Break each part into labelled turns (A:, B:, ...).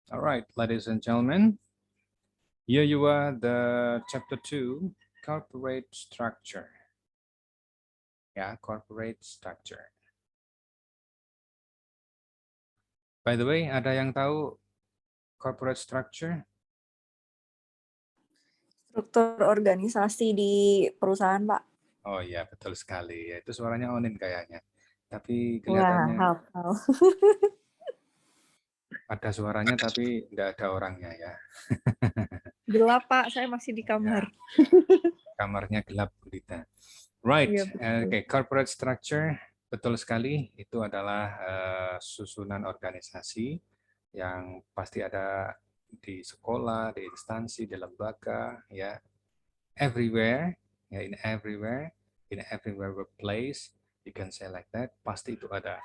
A: All right, ladies and gentlemen, here you are, the chapter 2, corporate structure. Yeah, corporate structure. By the way, ada yang tahu corporate structure?
B: Struktur organisasi di perusahaan, Pak.
A: Oh iya, betul sekali. Ya, itu suaranya Onin kayaknya. Tapi
B: Wah,
A: kelihatannya
B: hafal.
A: ada suaranya tapi nggak ada orangnya ya.
B: Gelap, Pak. Saya masih di kamar.
A: Ya, kamarnya gelap gulita. Right,
B: Iya, betul.
A: okay. Corporate structure, betul sekali. Itu adalah susunan organisasi yang pasti ada di sekolah, di instansi, di lembaga, ya, everywhere, ya, in everywhere workplace, you can say like that, pasti itu ada.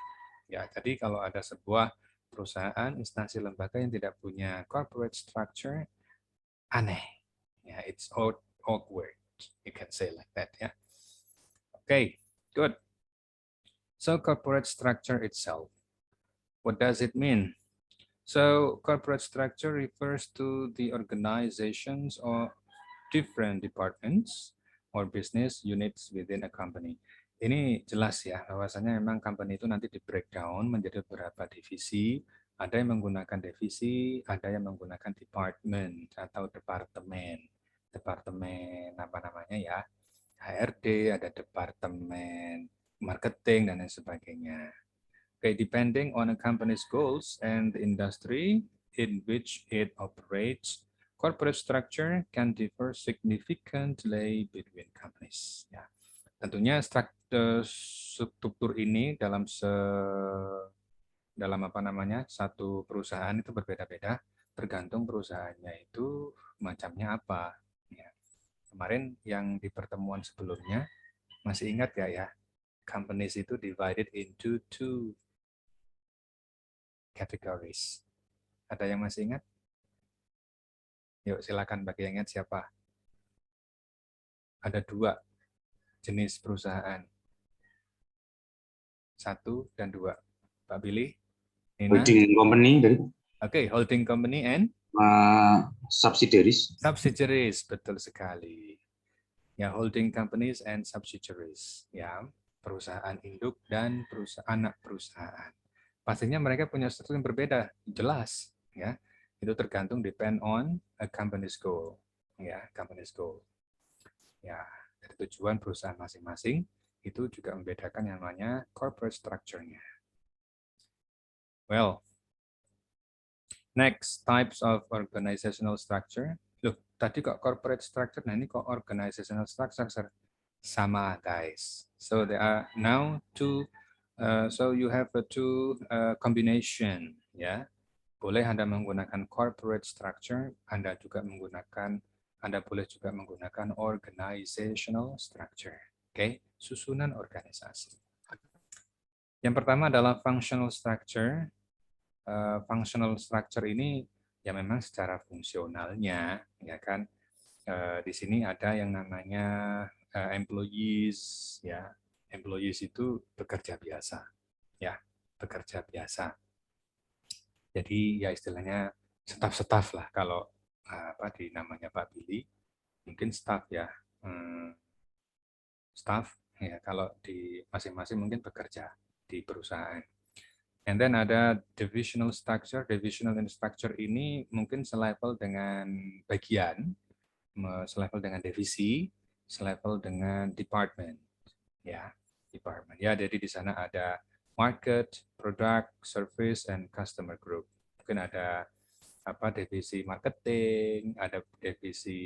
A: Ya, jadi kalau ada sebuah perusahaan, instansi, lembaga yang tidak punya corporate structure, aneh. Ya, it's awkward. You can say like that, ya. Okay, good. So corporate structure itself, what does it mean? So corporate structure refers to the organizations or different departments or business units within a company. Ini jelas ya, bahwasanya memang company itu nanti di breakdown menjadi beberapa divisi. Ada yang menggunakan divisi, ada yang menggunakan department atau departemen. Departemen apa namanya ya? HRD, ada departemen marketing dan lain sebagainya. Okay, depending on a company's goals and the industry in which it operates, corporate structure can differ significantly between companies. Ya, tentunya struktur ini dalam apa namanya satu perusahaan itu berbeda-beda, tergantung perusahaannya itu macamnya apa. Ya. Kemarin yang di pertemuan sebelumnya masih ingat ya, companies itu divided into two categories. Ada yang masih ingat? Yuk silakan bagi yang ingat siapa? Ada dua jenis perusahaan. 1 dan 2. Pak Billy, Nina.
C: Holding company dari
A: Oke, holding company and
C: subsidiaries.
A: subsidiaries, betul sekali. Ya, holding companies and subsidiaries. Ya, perusahaan induk dan anak perusahaan. Pastinya mereka punya struktur yang berbeda, jelas. Ya, itu tergantung depend on a company's goal. Ya, company's goal. Ya, dari tujuan perusahaan masing-masing itu juga membedakan yang namanya corporate structure-nya. Well, next types of organizational structure. Loh, tadi kok corporate structure, nah ini kok organizational structure. Sama, guys. So there are now two, so you have a two combination, ya. Boleh Anda menggunakan corporate structure, Anda boleh juga menggunakan organizational structure. Oke, susunan organisasi. Yang pertama adalah functional structure. Functional structure ini ya memang secara fungsionalnya, ya kan. Di sini ada yang namanya employees, ya. Employees itu pekerja biasa, ya, pekerja biasa. Jadi ya istilahnya staff lah kalau apa di namanya Pak Billy, mungkin staff ya, staff ya kalau di masing-masing mungkin bekerja di perusahaan. And then ada divisional structure. Divisional structure ini mungkin selevel dengan bagian, selevel dengan divisi, selevel dengan department, ya, department. Ya, jadi di sana ada market, product, service, and customer group. Mungkin ada apa divisi marketing, ada divisi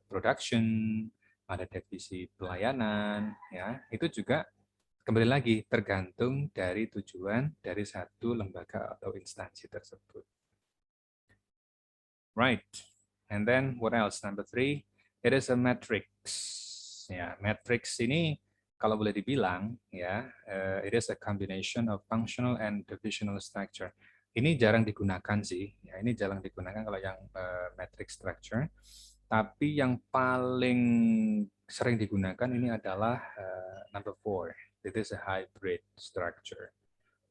A: production, ada divisi pelayanan, ya. Itu juga kembali lagi tergantung dari tujuan dari satu lembaga atau instansi tersebut. Right. And then what else? Number 3, it is a matrix. Ya, matrix ini kalau boleh dibilang ya, it is a combination of functional and divisional structure. Ini jarang digunakan sih. Ya, ini jarang digunakan kalau yang matrix structure. Tapi yang paling sering digunakan ini adalah number 4. It is a hybrid structure.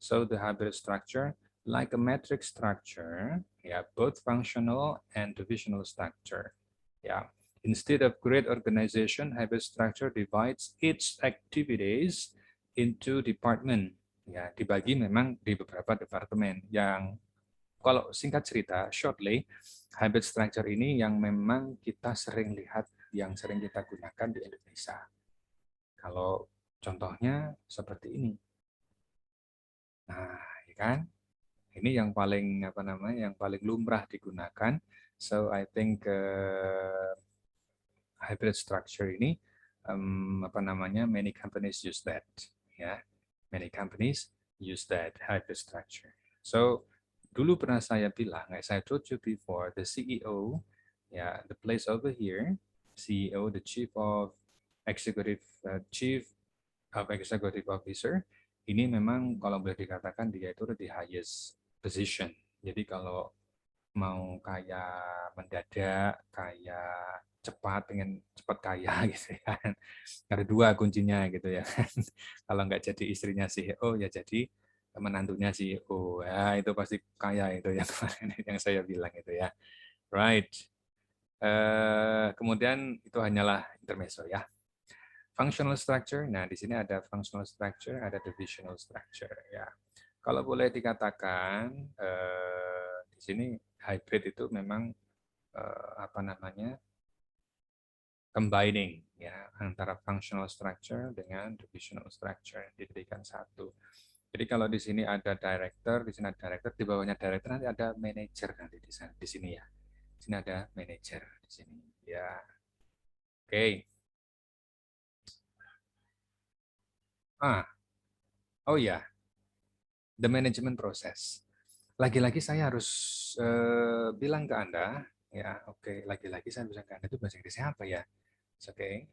A: So the hybrid structure like a matrix structure, both functional and divisional structure. Instead of great organization, hybrid structure divides its activities into department. Dibagi memang di beberapa departemen. Yang kalau singkat cerita, shortly, hybrid structure ini yang memang kita sering lihat, yang sering kita gunakan di Indonesia. Kalau contohnya seperti ini. Nah, ya kan? Ini yang paling yang paling lumrah digunakan. So I think hybrid structure ini many companies use that. Many companies use that hybrid structure. So dulu pernah saya bilang, as I told you before, the CEO, the place over here, CEO, the chief of executive officer, ini memang kalau boleh dikatakan dia itu the highest position. Jadi kalau mau kayak mendadak, kayak cepat, pengen cepat kaya gitu kan. Ada dua kuncinya gitu ya. Kalau nggak jadi istrinya CEO, ya jadi menantunya CEO. Ya, itu pasti kaya itu yang kemarin yang saya bilang itu ya. Right. Kemudian itu hanyalah intermezzo ya. Functional structure, nah di sini ada functional structure, ada divisional structure ya. Kalau boleh dikatakan di sini hybrid itu memang combining antara functional structure dengan divisional structure dijadikan satu. Jadi kalau di sini ada director, di sini ada director, di bawahnya director nanti ada manager nanti di sini ya. Di sini ada manager di sini ya. Oke. Oh ya, the management process. Lagi-lagi saya harus bilang ke Anda, ya, oke, lagi-lagi saya bilang ke Anda itu bahasa Inggrisnya apa ya? Okay.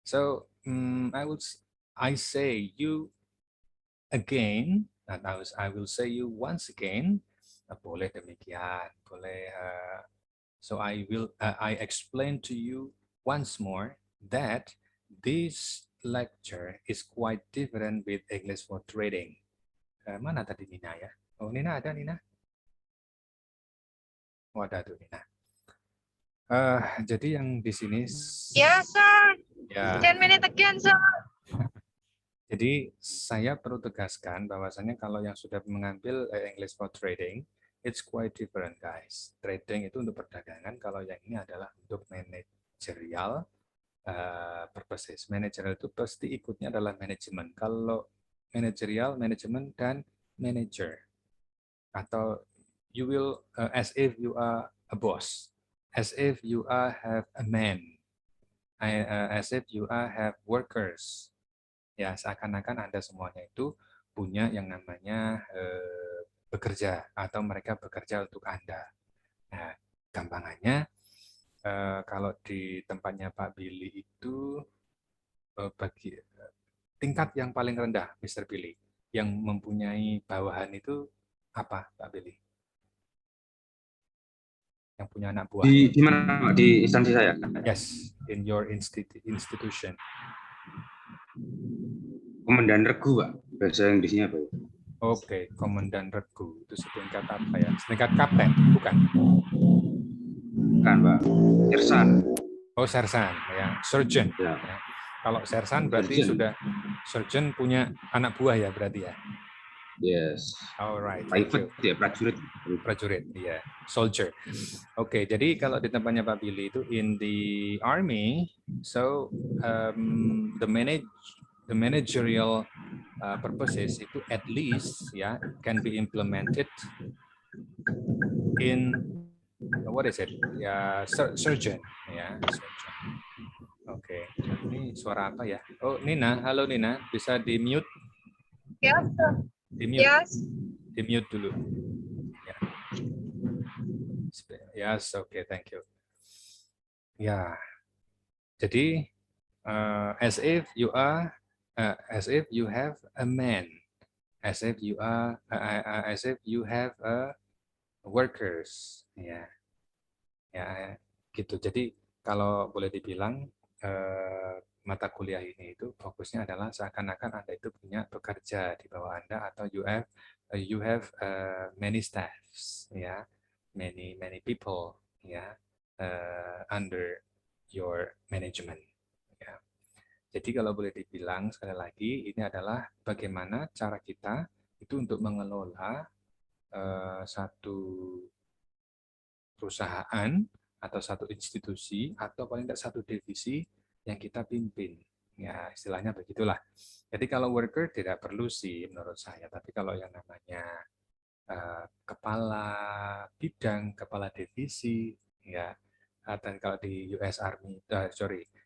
A: So, I say you again, and I will say you once again. Boleh demikian, boleh. So I explain to you once more that this lecture is quite different with English for trading. Mana tadi Nina ya? Oh, Nina ada, Nina? Oh, ada tuh, Nina. Jadi yang di sini...
C: Yes, sir.
A: Ya.
C: 10 minutes again, sir.
A: Jadi saya perlu tegaskan bahwasannya kalau yang sudah mengambil English for Trading, it's quite different, guys. Trading itu untuk perdagangan, kalau yang ini adalah untuk managerial purposes. Managerial itu pasti ikutnya adalah manajemen. Kalau managerial, manajemen, dan manager. Atau you will, as if you are a boss. As if you are have a man. As if you are have workers. Ya, seakan-akan Anda semuanya itu punya yang namanya bekerja atau mereka bekerja untuk Anda. Nah, gampangannya kalau di tempatnya Pak Billy itu bagi tingkat yang paling rendah, Mr. Billy, yang mempunyai bawahan itu apa, Pak Billy? Yang punya anak buah.
D: Di mana, Pak? Di instansi saya?
A: Yes, in your institution.
D: Komandan Regu, Pak. Bahasa Inggrisnya apa ya?
A: Oke, Komandan Regu. Itu setingkat apa ya? Setingkat kapten, bukan?
D: Bukan, Pak. Sersan.
A: Oh, sersan, ya. Surgeon.
D: Ya.
A: Ya. Kalau sersan berarti sudah surgeon punya anak buah ya berarti ya?
D: Yes.
A: Alright.
D: Private ya, prajurit.
A: Prajurit, iya. Soldier. Oke, jadi kalau di tempatnya Pak Billy itu in the army, so the managerial purposes itu at least can be implemented in what is it? Ya, surgeon, ya, surgeon. Oke, ini suara apa ya? Oh, Nina, halo Nina, bisa di mute?
C: Yes, sir.
A: Di mute.
C: Yes.
A: Di mute dulu. Yes, okay, thank you. Ya, jadi as if you have a man, as if you have a workers, ya, gitu. Jadi kalau boleh dibilang mata kuliah ini itu fokusnya adalah seakan-akan Anda itu punya pekerja di bawah Anda atau you have you have many staffs, ya, many people, ya, under your management. Ya. Jadi kalau boleh dibilang sekali lagi, ini adalah bagaimana cara kita itu untuk mengelola satu perusahaan atau satu institusi atau paling tidak satu divisi yang kita pimpin. Ya, istilahnya begitulah. Jadi kalau worker tidak perlu sih menurut saya, tapi kalau yang namanya kepala bidang, kepala divisi, ya, dan kalau di US Army,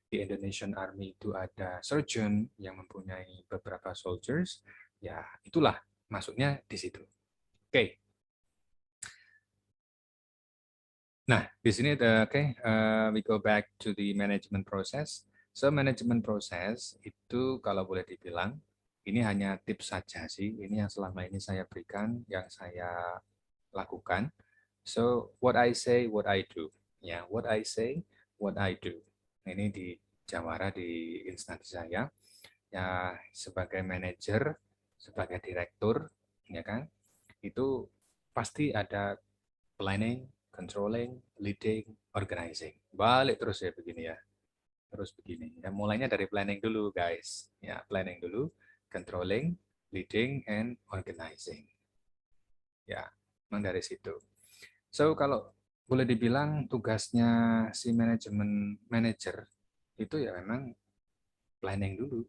A: di Indonesian Army itu ada surgeon yang mempunyai beberapa soldiers, ya itulah masuknya di situ. Oke. Nah, di sini we go back to the management process. So management process itu kalau boleh dibilang ini hanya tips saja sih. Ini yang selama ini saya berikan, yang saya lakukan. So what I say, what I do. Ya, what I say, what I do. Ini di Jawara di instansi saya. Ya, sebagai manajer, sebagai direktur, ya kan? Itu pasti ada planning, controlling, leading, organizing. Balik terus ya begini ya. Terus begini. Ya, mulainya dari planning dulu, guys. Ya, planning dulu, controlling, leading, and organizing. Ya, memang dari situ. So, kalau boleh dibilang tugasnya si manager itu ya memang planning dulu,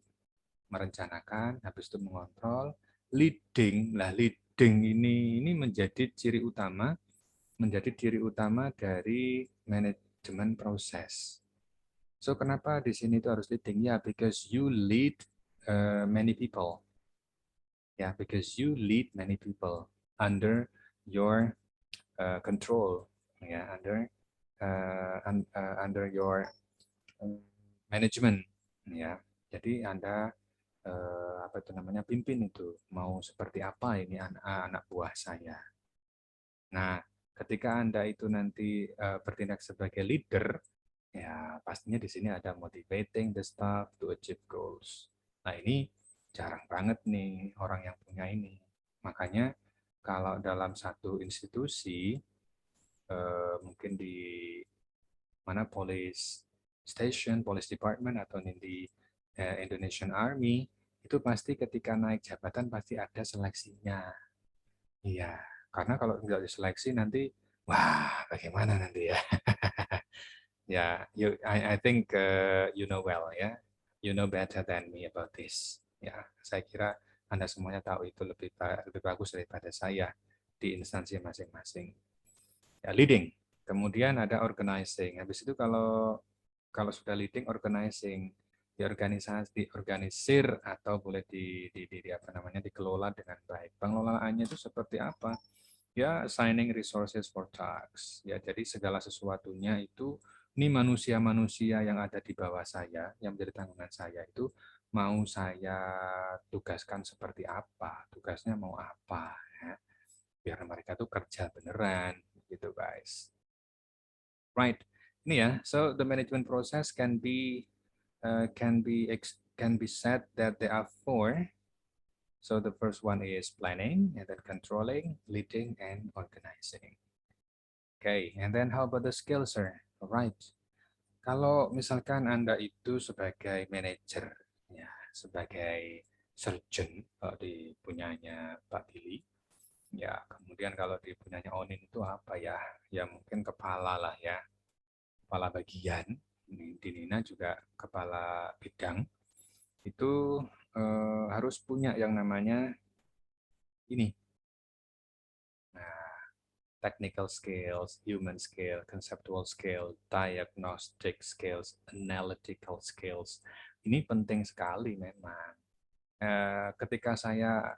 A: merencanakan, habis itu mengontrol, leading. Nah, leading ini menjadi ciri utama dari manajemen proses. So kenapa di sini itu harus leading? Ya, because you lead many people. Ya, because you lead many people under your control. Ya, under your management. Ya, jadi Anda apa itu namanya pimpin itu mau seperti apa ini anak buah saya. Nah, ketika Anda itu nanti bertindak sebagai leader, ya pastinya di sini ada motivating the staff to achieve goals. Nah, ini jarang banget nih orang yang punya ini. Makanya kalau dalam satu institusi, mungkin di mana police station, police department, atau di Indonesian Army, itu pasti ketika naik jabatan pasti ada seleksinya. Iya, karena kalau nggak diseleksi nanti, wah bagaimana nanti ya? Ya, I think you know well ya, you know better than me about this. Ya, saya kira Anda semuanya tahu itu lebih bagus daripada saya di instansi masing-masing. Ya, leading, kemudian ada organizing. Habis itu kalau sudah leading, organizing, diorganisir atau boleh apa namanya dikelola dengan baik. Pengelolaannya itu seperti apa? Ya, assigning resources for tasks. Ya, jadi segala sesuatunya itu ini manusia-manusia yang ada di bawah saya, yang menjadi tanggungan saya itu mau saya tugaskan seperti apa, tugasnya mau apa, ya. Biar mereka tuh kerja beneran, gitu guys. Right, ini ya. So the management process can be said that there are 4. So the first one is planning, and then controlling, leading, and organizing. Okay, and then how about the skills, sir? Alright. Kalau misalkan Anda itu sebagai manajer, ya, sebagai surgeon, kalau di punyanya Pak Billy, ya, kemudian kalau di punyanya Onin itu apa ya? Ya mungkin kepala lah ya, kepala bagian. Di Nina juga kepala bidang. Itu harus punya yang namanya ini. Nah, technical skills, human skill, conceptual skill, diagnostic skills, analytical skills. Ini penting sekali memang. Ketika saya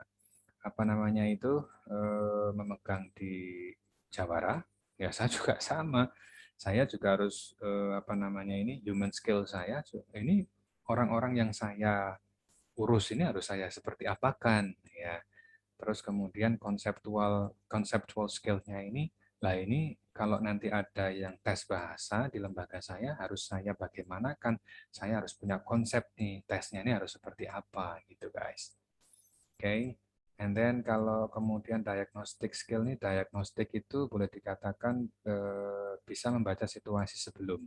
A: memegang di Jawara, ya saya juga sama. Saya juga harus human skill saya. Ini orang-orang yang saya urus ini harus saya seperti apakan, ya. Terus kemudian konseptual skill-nya ini kalau nanti ada yang tes bahasa di lembaga saya, harus saya bagaimanakan, saya harus punya konsep nih, tesnya ini harus seperti apa gitu guys. Oke. And then kalau kemudian diagnostic skill nih, diagnostik itu boleh dikatakan bisa membaca situasi sebelum,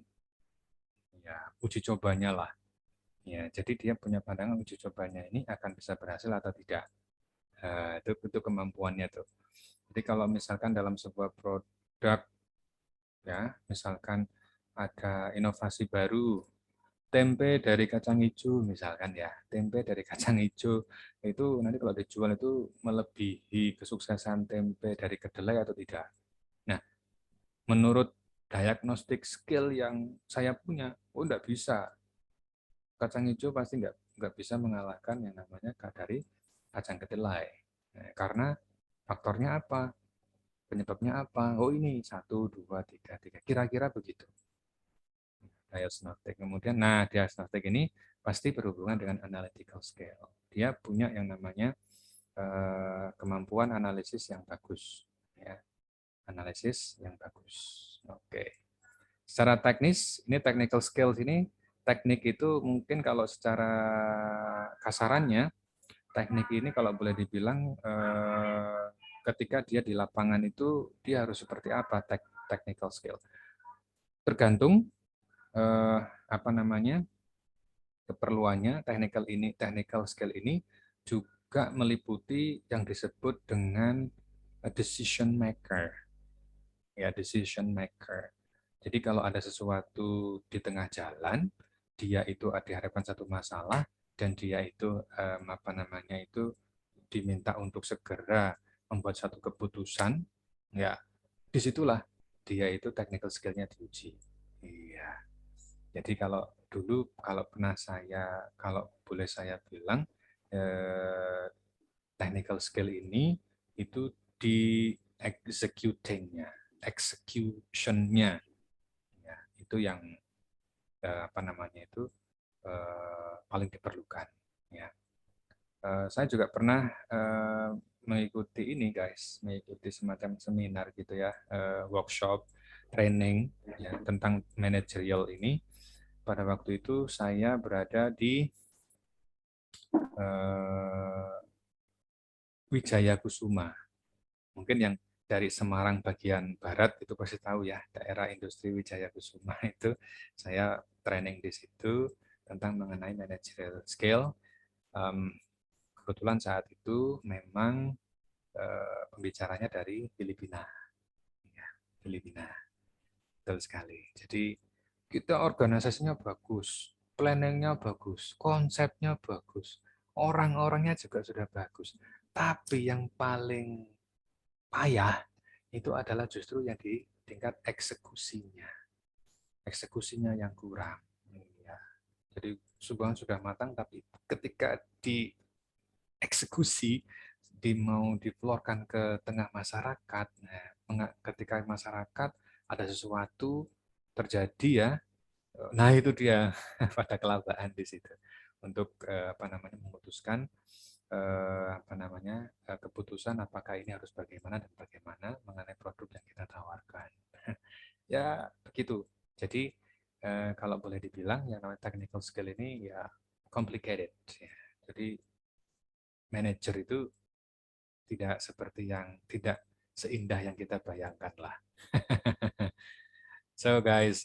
A: ya uji cobanya lah. Ya, jadi dia punya pandangan uji cobanya ini akan bisa berhasil atau tidak. Itu kemampuannya tuh. Jadi kalau misalkan dalam sebuah produk, ya misalkan ada inovasi baru, tempe dari kacang hijau misalkan ya, tempe dari kacang hijau itu nanti kalau dijual itu melebihi kesuksesan tempe dari kedelai atau tidak. Nah, menurut diagnostik skill yang saya punya, oh enggak bisa. Kacang hijau pasti nggak bisa mengalahkan yang namanya dari kacang kedelai. Karena faktornya apa? Penyebabnya apa? Oh ini 1, 2, 3. Kira-kira begitu. Diagnostik. Kemudian, nah diagnostik ini pasti berhubungan dengan analytical skill. Dia punya yang namanya kemampuan analisis yang bagus. Ya. Analisis yang bagus. Oke. Secara teknis, ini technical skills ini, teknik itu mungkin kalau secara kasarannya, teknik ini kalau boleh dibilang ketika dia di lapangan itu dia harus seperti apa technical skill. Tergantung apa namanya keperluannya. Technical skill ini juga meliputi yang disebut dengan decision maker. Ya, decision maker. Jadi kalau ada sesuatu di tengah jalan, dia itu dihadapkan satu masalah dan dia itu apa namanya itu diminta untuk segera membuat satu keputusan, ya disitulah dia itu technical skill-nya diuji. Iya. Jadi kalau dulu kalau boleh saya bilang technical skill ini itu di execution-nya, ya, itu yang apa namanya itu paling diperlukan. Ya. Saya juga pernah mengikuti ini guys, mengikuti semacam seminar gitu ya, workshop, training ya, tentang managerial ini. Pada waktu itu saya berada di Wijaya Kusuma. Mungkin yang dari Semarang bagian barat itu pasti tahu ya, daerah industri Wijaya Kusuma itu saya training di situ tentang mengenai managerial skill. Kebetulan saat itu memang pembicaranya dari Filipina. Ya, Filipina. Betul sekali. Jadi kita organisasinya bagus, planningnya bagus, konsepnya bagus, orang-orangnya juga sudah bagus. Tapi yang paling payah itu adalah justru yang di tingkat eksekusinya. Eksekusinya yang kurang. Ya. Jadi sudah matang, tapi ketika dieksekusi, mau diflorkan ke tengah masyarakat, ketika masyarakat ada sesuatu terjadi ya, nah itu dia pada kelabaan di situ untuk apa namanya memutuskan apa namanya keputusan apakah ini harus bagaimana dan bagaimana mengenai produk yang kita tawarkan. Ya begitu. Jadi kalau boleh dibilang yang namanya technical skill ini ya complicated. Ya. Jadi manajer itu tidak seindah yang kita bayangkan lah. So guys,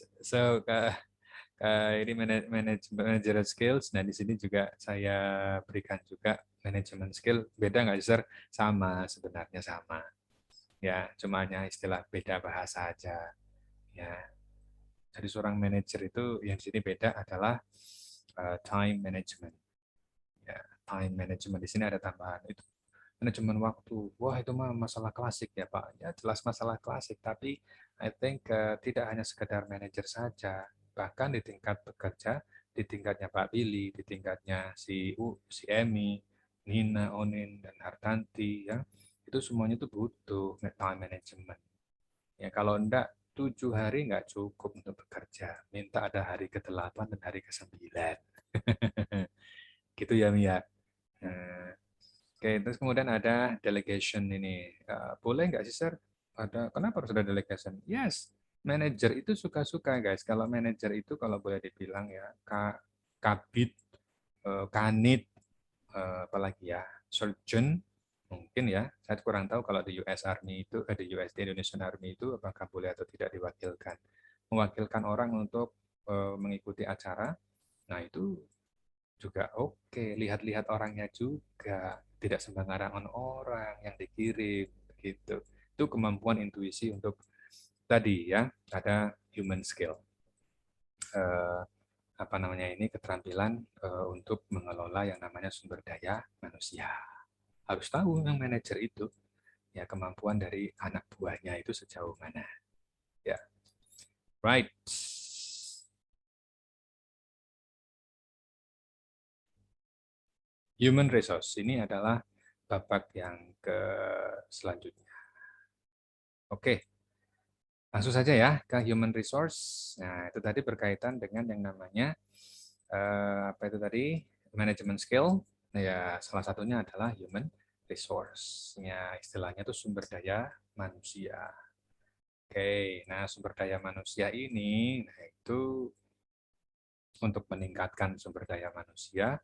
A: ini managerial skills. Nah di sini juga saya berikan juga manajemen skill. Beda nggak sir? Sama sebenarnya sama. Ya cuma hanya istilah beda bahasa aja. Ya. Jadi seorang manajer itu yang di sini beda adalah time management. Ya, time management di sini ada tambahan itu manajemen waktu. Wah itu mah masalah klasik ya Pak. Ya jelas masalah klasik, tapi I think tidak hanya sekedar manajer saja, bahkan di tingkat bekerja, di tingkatnya Pak Billy, di tingkatnya si Emi, Nina, Onin, dan Hartanti, ya itu semuanya itu butuh time management. Ya kalau enggak 7 hari enggak cukup untuk bekerja. Minta ada hari ke-8 dan hari ke-9. Gitu ya Mia. Oke, terus kemudian ada delegation ini. Boleh nggak sih, Sir? Kenapa harus ada delegation? Yes, manager itu suka-suka, guys. Kalau manager itu kalau boleh dibilang ya, kabit, kanit, apalagi ya, surgeon, Mungkin ya, saya kurang tahu kalau di US Army itu, di Indonesian Army itu apakah boleh atau tidak diwakilkan. Mewakilkan orang untuk mengikuti acara, nah itu juga oke. Lihat-lihat orangnya juga, tidak sembarangan orang yang dikirim, gitu. Itu kemampuan intuisi untuk tadi ya, ada human skill. Apa namanya ini keterampilan untuk mengelola yang namanya sumber daya manusia. Harus tahu yang manajer itu ya kemampuan dari anak buahnya itu sejauh mana. Ya, right. Human resource ini adalah babak yang ke selanjutnya. Oke, langsung saja ya ke human resource. Nah, itu tadi berkaitan dengan yang namanya apa itu tadi management skill. Nah, ya salah satunya adalah human resource. Ya, istilahnya itu sumber daya manusia. Oke, nah sumber daya manusia ini, nah itu untuk meningkatkan sumber daya manusia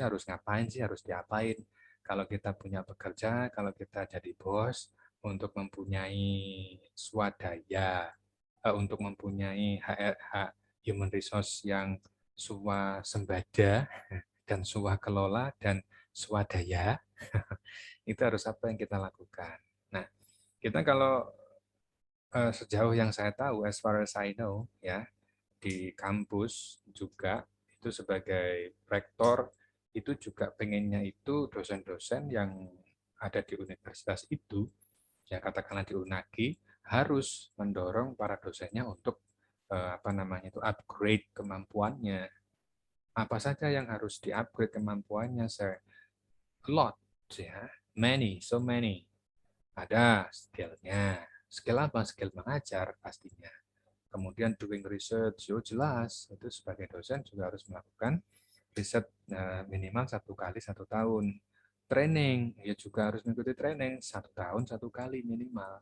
A: harus ngapain sih, harus diapain? Kalau kita punya pekerja, kalau kita jadi bos, untuk mempunyai swadaya, untuk mempunyai human resource yang swasembada dan swakelola dan swadaya, itu harus apa yang kita lakukan? Nah, kita kalau sejauh yang saya tahu, as far as I know, ya di kampus juga itu sebagai rektor itu juga pengennya itu dosen-dosen yang ada di universitas itu, ya katakanlah di Unagi, harus mendorong para dosennya untuk apa namanya itu upgrade kemampuannya. Apa saja yang harus di-upgrade kemampuannya, saya lot ya, many, so many. Ada skillnya. Skill apa? Skill mengajar pastinya. Kemudian doing research, jelas itu sebagai dosen juga harus melakukan riset minimal 1 kali 1 tahun. Training, ya juga harus mengikuti training 1 tahun 1 kali minimal.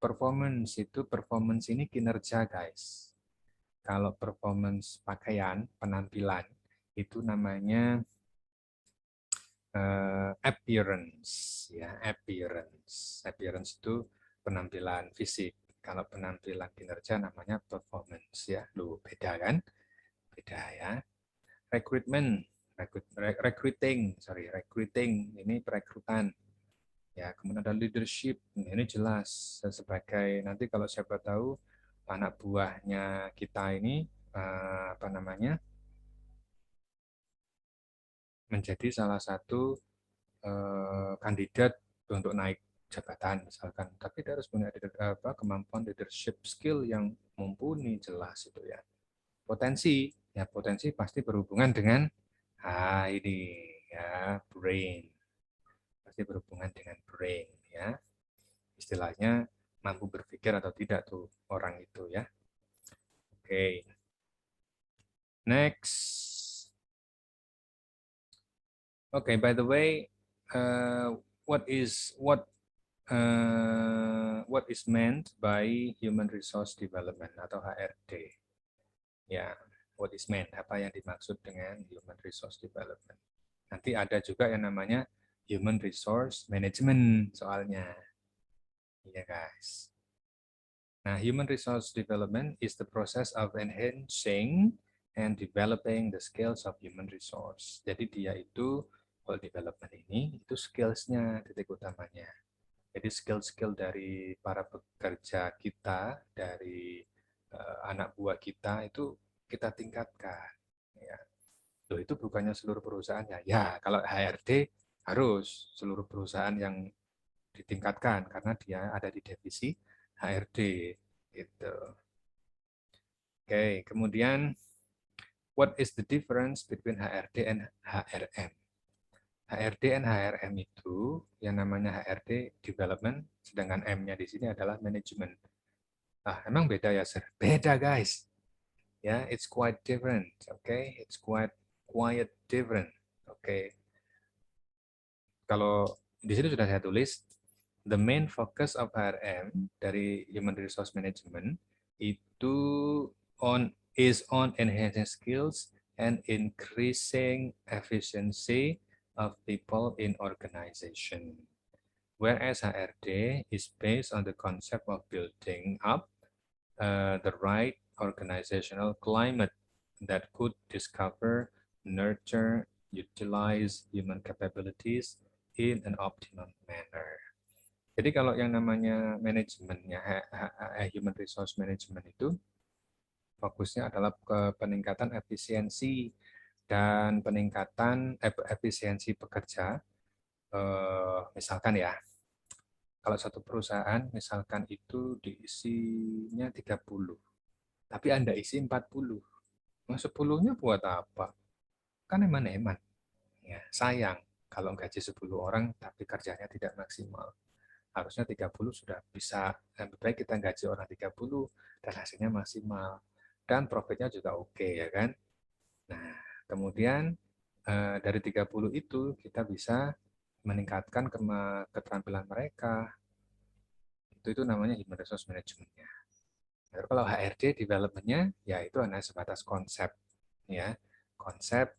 A: Performance ini kinerja guys. Kalau performance pakaian, penampilan, itu namanya appearance, ya appearance. Appearance itu penampilan fisik. Kalau penampilan kinerja namanya performance, ya. Loh, beda kan? Beda ya. Recruiting ini perekrutan. Ya, kemudian ada leadership. Ini jelas sebagai nanti kalau siapa tahu anak buahnya kita ini apa namanya? Menjadi salah satu kandidat untuk naik jabatan misalkan, tapi dia harus punya kemampuan leadership skill yang mumpuni, jelas itu ya. Potensi pasti berhubungan dengan ini ya, brain, pasti berhubungan dengan brain ya, istilahnya mampu berpikir atau tidak tuh orang itu ya. Oke, next. Oke, by the way, what is meant by human resource development atau HRD? Ya, what is meant? Apa yang dimaksud dengan human resource development? Nanti ada juga yang namanya human resource management soalnya. Iya guys. Nah, human resource development is the process of enhancing and developing the skills of human resource. Jadi dia itu kalau development ini itu skills-nya titik utamanya. Jadi skill-skill dari para pekerja kita, dari anak buah kita itu kita tingkatkan. Ya. Loh, itu bukannya seluruh perusahaannya. Ya, kalau HRD harus seluruh perusahaan yang ditingkatkan karena dia ada di divisi HRD. Gitu. Oke, kemudian what is the difference between HRD and HRM? HRD dan HRM itu yang namanya HRD development, sedangkan M-nya di sini adalah management. Ah, emang beda ya, sir? Beda, guys. Ya, it's quite different. Okay, it's quite different. Okay. Kalau di sini sudah saya tulis, the main focus of HRM dari Human Resource Management itu is on enhancing skills and increasing efficiency of people in organization. Whereas HRD is based on the concept of building up the right organizational climate that could discover, nurture, utilize human capabilities in an optimum manner. Jadi kalau yang namanya manajemennya, human resource management itu fokusnya adalah ke peningkatan efisiensi dan peningkatan efisiensi pekerja. Misalkan ya, kalau satu perusahaan misalkan itu diisinya 30, tapi Anda isi 40. Nah, 10-nya buat apa? Kan eman-eman. Ya, sayang kalau gaji 10 orang tapi kerjanya tidak maksimal. Harusnya 30 sudah bisa, lebih baik kita gaji orang 30 dan hasilnya maksimal. Dan profitnya juga oke, ya kan? Nah, kemudian dari 30 itu kita bisa meningkatkan keterampilan mereka. Itu namanya human resource management-nya. Kalau HRD development-nya ya itu hanya sebatas konsep, ya. Konsep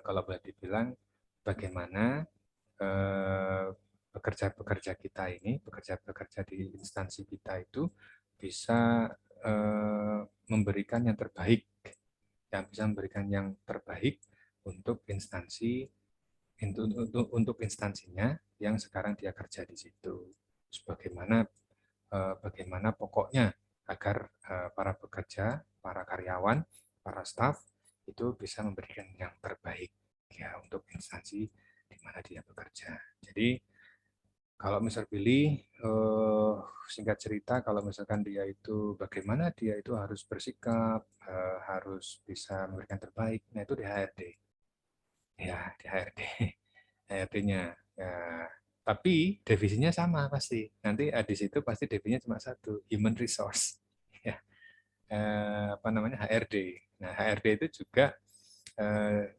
A: kalau boleh dibilang bagaimana pekerja-pekerja kita ini, pekerja-pekerja di instansi kita itu bisa memberikan yang terbaik, untuk instansi, untuk instansinya yang sekarang dia kerja di situ. Bagaimana pokoknya agar para pekerja, para karyawan, para staf itu bisa memberikan yang terbaik ya untuk instansi di mana dia bekerja. Jadi kalau misal pilih singkat cerita, kalau misalkan dia itu bagaimana dia itu harus bersikap, harus bisa memberikan terbaik, nah itu di HRD. Ya, di HRD. HRD-nya. Ya, tapi definisinya sama pasti. Nanti di situ pasti definisinya cuma satu, human resource. Ya. HRD. Nah, HRD itu juga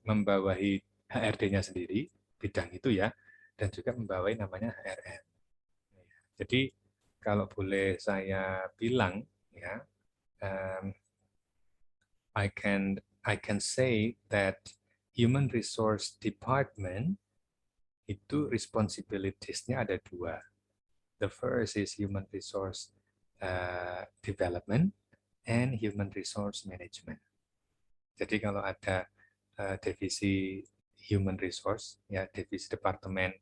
A: membawahi HRD-nya sendiri, bidang itu ya, dan juga membawahi namanya HRM. Jadi kalau boleh saya bilang ya, I can say that human resource department itu responsibilities-nya ada dua. The first is human resource development and human resource management. Jadi kalau ada divisi human resource, ya divisi departemen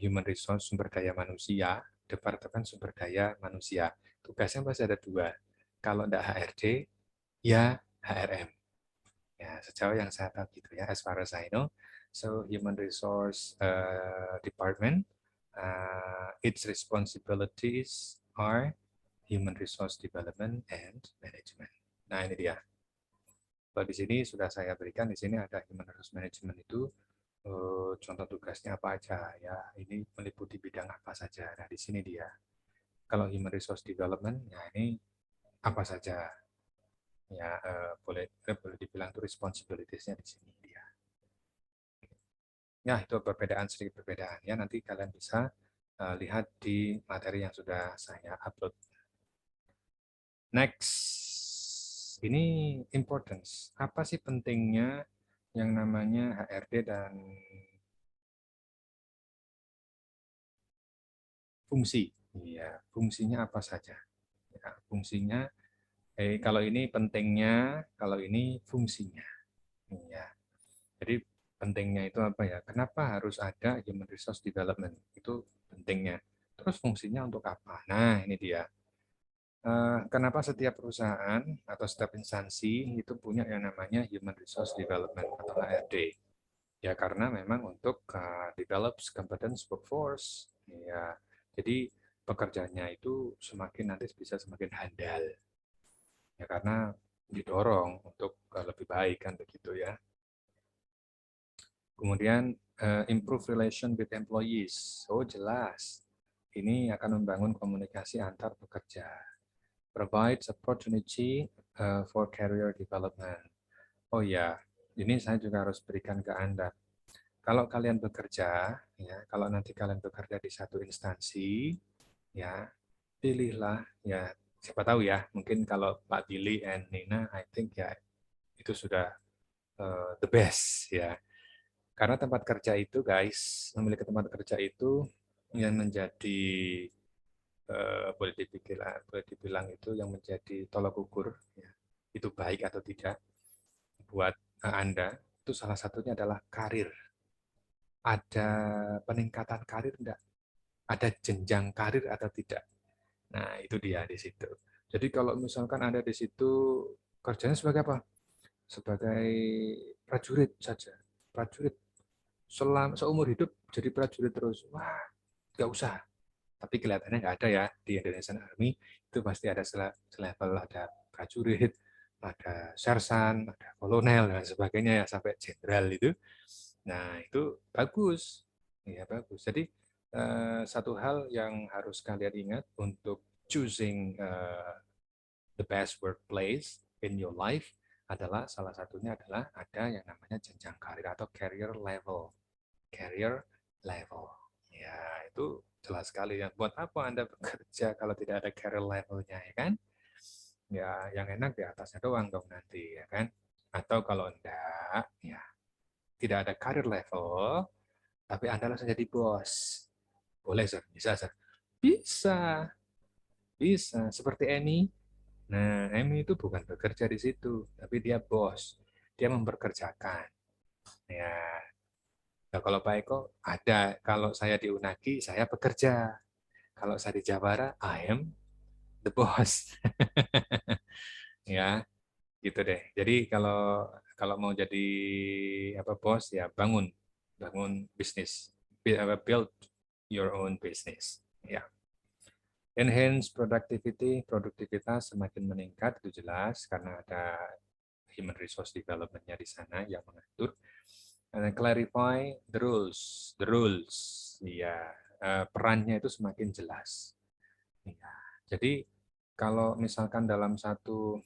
A: human resource sumber daya manusia, departemen sumber daya manusia. Tugasnya pasti ada dua. Kalau tidak HRD, ya HRM. Ya, sejauh yang saya tahu gitu ya, as far as I know. So human resource department, its responsibilities are human resource development and management. Nah ini dia. Kalau di sini sudah saya berikan, di sini ada human resource management itu contoh tugasnya apa aja ya. Ini meliputi bidang apa saja. Nah di sini dia. Kalau human resource development, ya ini apa saja. Ya boleh dibilang itu responsibilities-nya di sini dia. Ya itu sedikit perbedaan ya, nanti kalian bisa lihat di materi yang sudah saya upload. Next, ini importance. Apa sih pentingnya yang namanya HRD dan fungsi? Ya, fungsinya apa saja? Ya, fungsinya kalau ini pentingnya, kalau ini fungsinya. Ya. Jadi pentingnya itu apa ya? Kenapa harus ada human resource development? Itu pentingnya. Terus fungsinya untuk apa? Nah, ini dia. Kenapa setiap perusahaan atau setiap instansi itu punya yang namanya human resource development atau HRD? Ya karena memang untuk develop competence workforce. Ya, jadi pekerjaannya itu nanti bisa semakin handal. Ya karena didorong untuk lebih baik kan begitu ya. Kemudian improve relation with employees. Oh jelas, ini akan membangun komunikasi antar pekerja. Provides opportunity for career development. Oh ya, ini saya juga harus berikan ke Anda. Kalau kalian bekerja, ya, kalau nanti kalian bekerja di satu instansi, ya, pilihlah, ya, siapa tahu ya, mungkin kalau Pak Billy and Nina, I think ya itu sudah the best ya. Karena tempat kerja itu guys, memiliki tempat kerja itu yang menjadi boleh dibilang itu yang menjadi tolak ukur ya, itu baik atau tidak buat Anda, itu salah satunya adalah karir. Ada peningkatan karir enggak? Ada jenjang karir atau tidak? Nah, itu dia di situ. Jadi kalau misalkan Anda di situ kerjanya sebagai apa? Sebagai prajurit saja. Prajurit seumur hidup jadi prajurit terus. Wah, nggak usah. Tapi kelihatannya nggak ada ya di Indonesian Army. Itu pasti ada selevel, ada prajurit, ada sersan, ada kolonel dan sebagainya ya sampai jenderal itu. Nah, itu bagus. Ya, bagus. Jadi satu hal yang harus kalian ingat untuk choosing the best workplace in your life adalah salah satunya adalah ada yang namanya jenjang karir atau career level. Career level. Ya, itu jelas sekali ya. Buat apa Anda bekerja kalau tidak ada career levelnya, ya kan? Ya, yang enak di atasnya doang dong nanti, ya kan? Atau kalau enggak, ya tidak ada career level, tapi Anda langsung jadi bos. Boleh, Sir? Bisa, Sir? Bisa. Bisa. Seperti Amy. Nah, Amy itu bukan bekerja di situ, tapi dia bos. Dia memperkerjakan. Ya, nah, kalau Pak Eko ada, kalau saya di Unagi saya bekerja. Kalau saya di Jawara, I am the boss. Ya, gitu deh. Jadi kalau kalau mau jadi apa bos ya bangun bisnis, build your own business. Ya. Enhance productivity, produktivitas semakin meningkat itu jelas karena ada human resource development-nya di sana yang mengatur. And clarify the rules, ya perannya itu semakin jelas. Ya. Jadi kalau misalkan dalam satu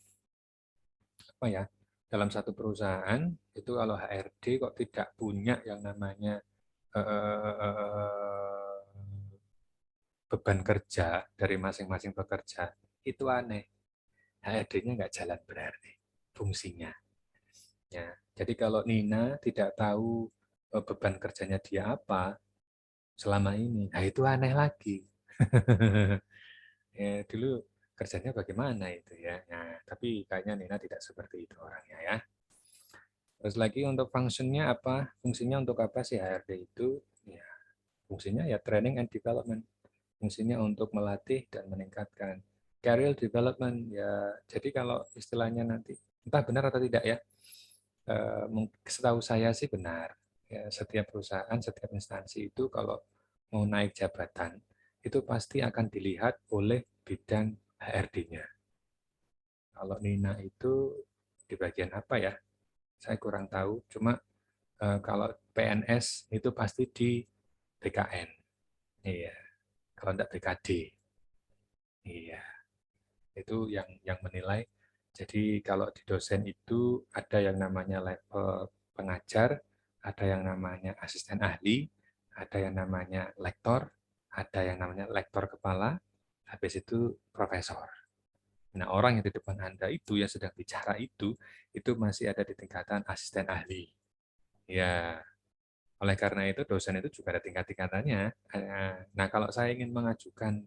A: apa ya, dalam satu perusahaan itu kalau HRD kok tidak punya yang namanya beban kerja dari masing-masing pekerja, itu aneh. HRD-nya nggak jalan berarti fungsinya. Ya, jadi kalau Nina tidak tahu beban kerjanya dia apa selama ini, nah itu aneh lagi. Ya, dulu kerjanya bagaimana itu ya. Nah, tapi kayaknya Nina tidak seperti itu orangnya ya. Terus lagi untuk fungsinya apa? Fungsinya untuk apa sih HRD itu? Ya, fungsinya ya training and development. Fungsinya untuk melatih dan meningkatkan career development ya. Jadi kalau istilahnya nanti entah benar atau tidak ya. Setahu saya sih benar. Ya, setiap perusahaan, setiap instansi itu kalau mau naik jabatan itu pasti akan dilihat oleh bidang HRD-nya. Kalau Nina itu di bagian apa ya? Saya kurang tahu. Cuma kalau PNS itu pasti di BKN. Iya. Kalau enggak BKD. Iya. Itu yang menilai. Jadi kalau di dosen itu ada yang namanya level pengajar, ada yang namanya asisten ahli, ada yang namanya lektor, ada yang namanya lektor kepala, habis itu profesor. Nah, orang yang di depan Anda itu yang sedang bicara itu masih ada di tingkatan asisten ahli. Ya, oleh karena itu dosen itu juga ada tingkat-tingkatannya. Nah, kalau saya ingin mengajukan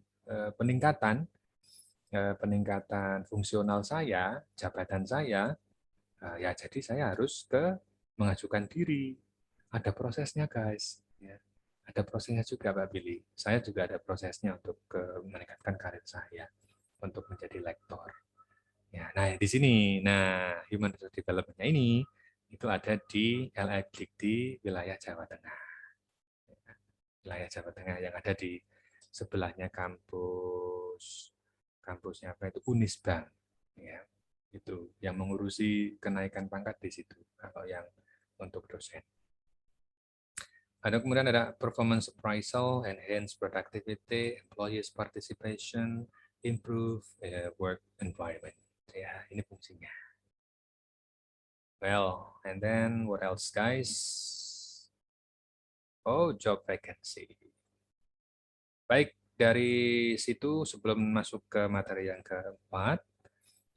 A: peningkatan fungsional saya, jabatan saya, ya jadi saya harus mengajukan diri. Ada prosesnya, guys. Ya. Ada prosesnya juga, Pak Billy. Saya juga ada prosesnya untuk meningkatkan karir saya untuk menjadi lektor. Ya, nah di sini, nah human resource development-nya ini itu ada di LA di wilayah Jawa Tengah. Wilayah Jawa Tengah yang ada di sebelahnya kampusnya apa itu Unisbank, ya itu yang mengurusi kenaikan pangkat di situ kalau yang untuk dosen. Ada kemudian ada performance appraisal, enhance productivity, employees participation, improve work environment. Ya, ini fungsinya. Well, and then what else, guys? Oh, job vacancy. Baik, dari situ sebelum masuk ke materi yang keempat,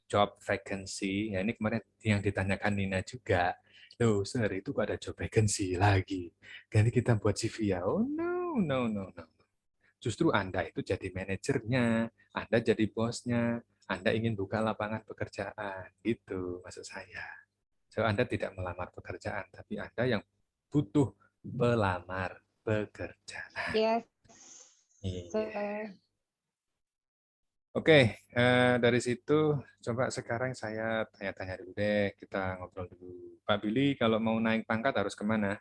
A: job vacancy. Ya, ini kemarin yang ditanyakan Nina juga. Loh, sir, itu kok ada job vacancy lagi. Ganti kita buat CV ya. Oh, no, no, no, no. Justru Anda itu jadi manajernya, Anda jadi bosnya, Anda ingin buka lapangan pekerjaan. Itu maksud saya. So, Anda tidak melamar pekerjaan, tapi Anda yang butuh pelamar pekerjaan.
C: Yes,
A: Iya.
C: sir.
A: Oke, dari situ coba sekarang saya tanya-tanya dulu deh, kita ngobrol dulu. Pak Billy, kalau mau naik pangkat harus kemana?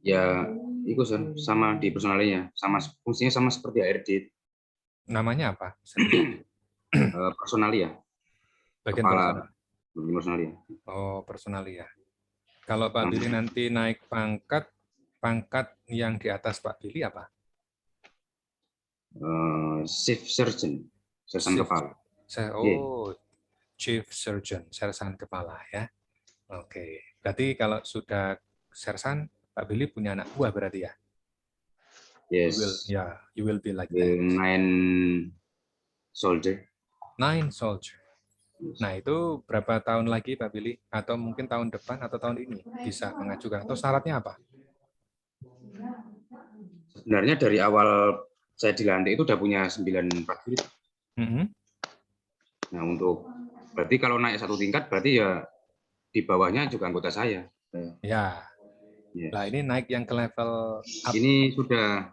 D: Ya, itu sama di personalnya, sama fungsinya sama seperti HRD.
A: Namanya apa?
D: Personalia,
A: Bagian
D: kepala
A: personal.
D: personalia.
A: Oh, personalia. Kalau Pak Billy nanti naik pangkat, pangkat yang di atas Pak Billy apa?
D: Chief Surgeon, sersan
A: Chief.
D: kepala.
A: Oh, Chief Surgeon, sersan kepala ya. Oke, berarti kalau sudah sersan, Pak Billy punya anak buah berarti ya?
D: Yes.
A: You will be like
D: The
A: that.
D: 9 soldier.
A: 9 soldier. Nah, itu berapa tahun lagi Pak Billy? Atau mungkin tahun depan atau tahun ini bisa mengajukan? Atau syaratnya apa?
D: Sebenarnya dari awal saya dilantik itu udah punya 9 prajurit. Nah, untuk berarti kalau naik satu tingkat berarti ya di bawahnya juga anggota saya.
A: Ya.
D: Yes.
A: Nah, ini naik yang ke level up.
D: Ini sudah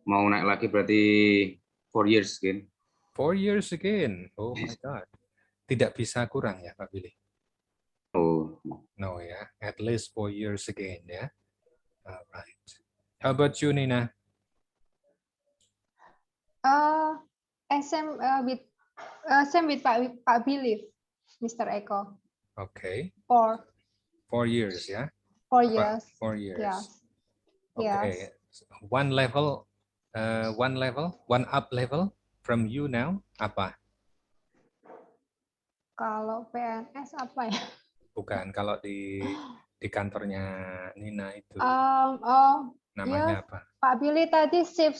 D: mau naik lagi berarti 4 years kan.
A: 4 years again. Oh my God. Tidak bisa kurang ya Pak Billy?
D: Oh.
A: No ya. At least 4 years again ya. Alright. How about you, Nina?
C: Same with Pak Billy, Mr. Eko.
A: Okay.
C: 4
A: years ya.
C: 4 years.
A: 4 years.
C: Yes.
A: Okay. One up level from you now apa?
C: Kalau PNS apa ya?
A: Bukan, kalau di kantornya Nina itu
C: Yes,
A: namanya apa?
C: Pak Billy tadi chief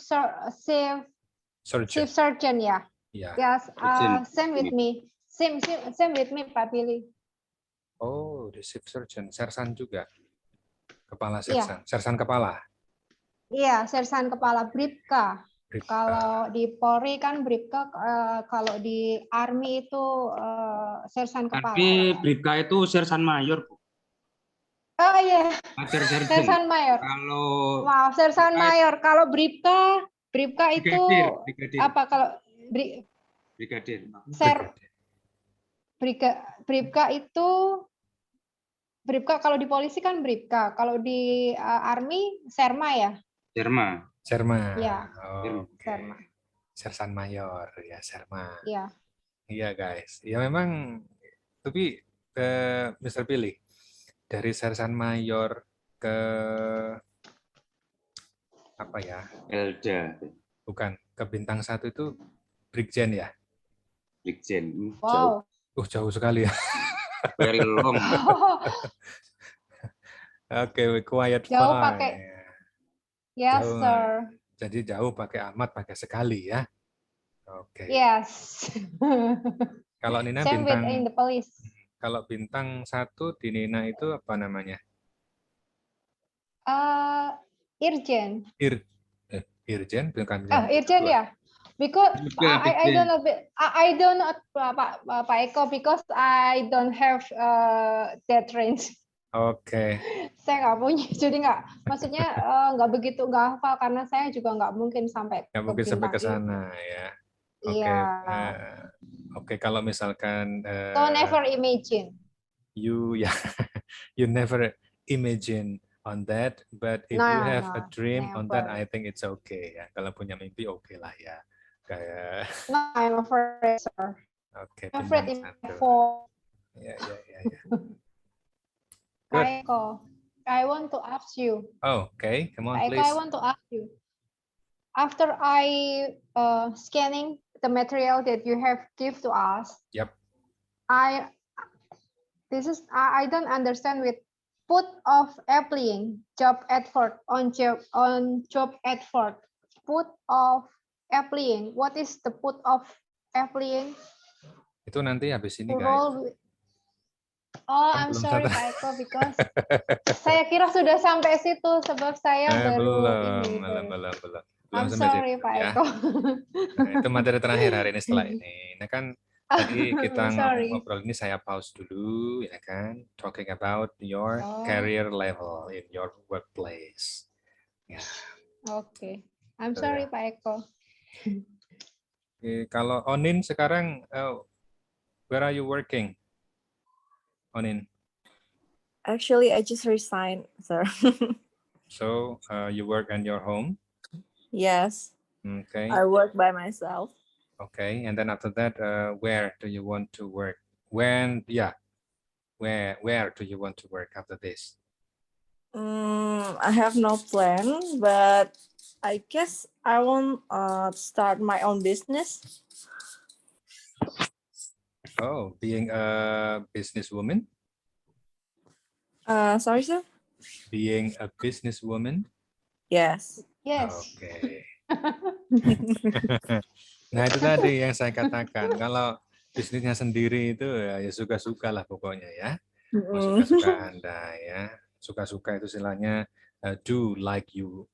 C: surgeon ya.
A: Iya.
C: Yes, same with me. Same with me, Pak Billy.
A: Oh, the chief surgeon, sersan juga. Kepala sersan, sersan kepala.
C: Iya, sersan kepala Bribka. Kalau di Polri kan Bribka, kalau di Army itu sersan kepala.
D: Tapi Bribka itu sersan mayor, Bu.
C: Oh iya, sersan mayor.
D: Kalau
C: maaf, sersan mayor. Kalau Bribka itu
D: brigadir.
C: apa kalau
D: brigadir?
C: Bribka itu kalau di polisi kan Bribka, kalau di Army Serma ya?
A: Serma.
C: Ya.
A: Serma. Sersan mayor ya, Serma.
C: Iya.
A: Iya guys. Ya memang, tapi Mr. Billy, dari sersan mayor ke apa ya?
D: Elda.
A: Bukan, ke bintang 1 itu Brigjen ya?
D: Brigjen.
C: Wow.
A: Jauh sekali ya.
D: Very long.
A: Oke, quiet
C: jauh
A: fine.
C: pakai. Yes,
A: jauh.
C: sir.
A: Jadi jauh pakai amat, pakai sekali ya. Oke.
C: Yes.
A: Kalau Nina
C: Same
A: bintang
C: with in the police.
A: Kalau bintang 1 di Nina itu apa namanya?
C: Irjen.
A: Irjen bukan
C: Irjen ya. Because I don't know Pak Eko because I don't have that range.
A: Oke.
C: Saya nggak punya, jadi maksudnya nggak begitu nggak hafal karena saya juga nggak mungkin sampai
A: ke sana ya. Oke. Oke, kalau misalkan
C: so never imagine.
A: You never imagine on that, but if you have a dream on that, I think it's okay ya. Kalau punya mimpi oke lah ya. Kayak
C: No, I'm afraid, sir.
A: Oke,
C: I'm afraid
A: Ya.
C: Good. I want to ask you.
A: Oh, okay. Come on, please.
C: I want to ask you. After I scanning the material that you have give to us.
A: Yep.
C: I don't understand with put of applying job advert on job advert. Put of applying. What is the put of applying?
A: Itu nanti habis ini
C: To
A: guys.
C: roll with- Oh,
A: Kan
C: I'm
A: belum
C: sorry
A: selesai.
C: Pak Eko, because saya kira sudah sampai situ sebab saya baru ini.
A: Belum
C: I'm
A: sampai situ
C: sorry Pak
A: ya.
C: Eko.
A: Nah, itu materi terakhir hari ini setelah ini. Nah kan tadi kita
C: Sorry.
A: ngobrol ini saya pause dulu ya kan, talking about your
C: Oh.
A: career level in your workplace. Ya.
C: Oke. I'm
A: Betul
C: sorry
A: ya.
C: Pak Eko.
A: Oke, kalau Onin sekarang, where are you working? Onin.
B: Actually, I just resigned, sir.
A: So you work in your home,
B: Yes,
A: okay?
B: I work by myself.
A: Okay, and then after that, where do you want to work? When, yeah, where do you want to work after this?
B: I have no plan, but I guess I want start my own business.
A: Oh, being a businesswoman,
B: Sorry, sir?
A: being a businesswoman.
B: Yes.
C: Yes.
A: Oke. Nah itu tadi yang saya katakan, kalau bisnisnya sendiri itu ya suka-suka lah pokoknya ya. Mau suka-suka Anda ya. Suka-suka itu istilahnya do like you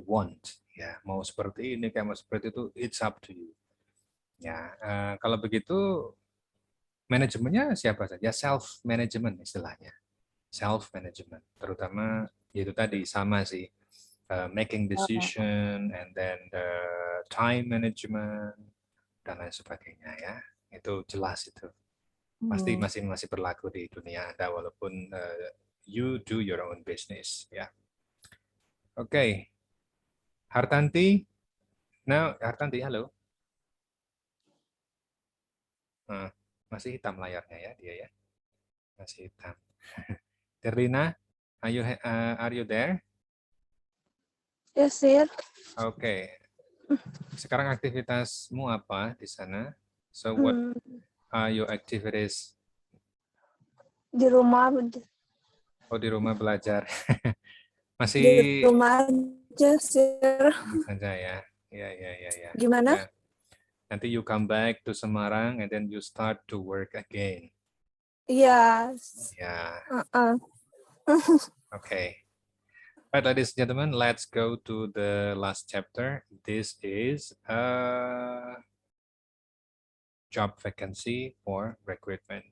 A: want. Ya, mau seperti ini kayak mau seperti itu, it's up to you. Ya, kalau begitu manajemennya siapa saja? Self management istilahnya. Self management, terutama itu tadi sama sih. Making decision and then the time management dan lain sebagainya ya. Itu jelas itu. Pasti masih berlaku di dunia Anda walaupun you do your own business ya. Oke. Hartanti. Now, Hartanti, halo. Nah, masih hitam layarnya ya dia ya. Masih hitam. Terlina, are you there?
E: Yes, sir.
A: Oke. Sekarang aktivitasmu apa di sana? So what are your activities?
E: Di rumah
A: Oh, di rumah belajar.
E: di
A: Masih
E: rumah aja, sir.
A: saja ya. Ya.
E: Gimana?
A: Ya. Nanti you come back to Semarang and then you start to work again.
E: Yes.
A: Ya.
E: Uh-uh.
A: Okay. Right, ladies and gentlemen, let's go to the last chapter. This is a job vacancy for recruitment.